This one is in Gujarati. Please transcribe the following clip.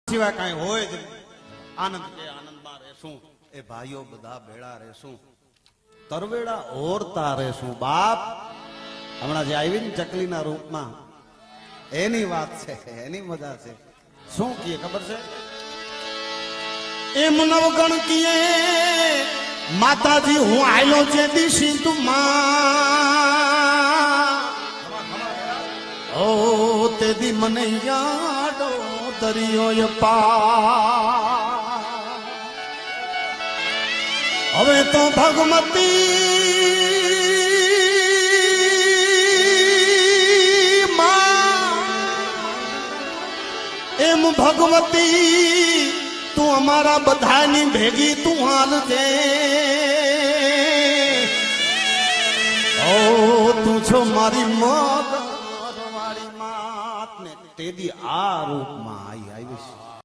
સિવાય કાંઈ હોય જ નહીં. આનંદ કે આનંદમાં રહેશું, એ ભાઈઓ બધા ભેળા રહેશું, તરવેડા ઓરતા રહેશું. બાપ હમણાં જે આવી ને ચકલીના રૂપમાં, એની વાત છે, એની મજા છે. શું કીએ ખબર છે? એમ નવગણ કીએ માતાજી હું આયલો છે દિશી તું ઓ તે દી મને યાદો દરિયો પા હવે તો ભગવતી એમ ભગવતી તું અમારા બધાની ભેગી તું હાલ દે ઓ તું છો મારી મગર વાળી માત ને તેદી આ રૂપમાં આવી છે.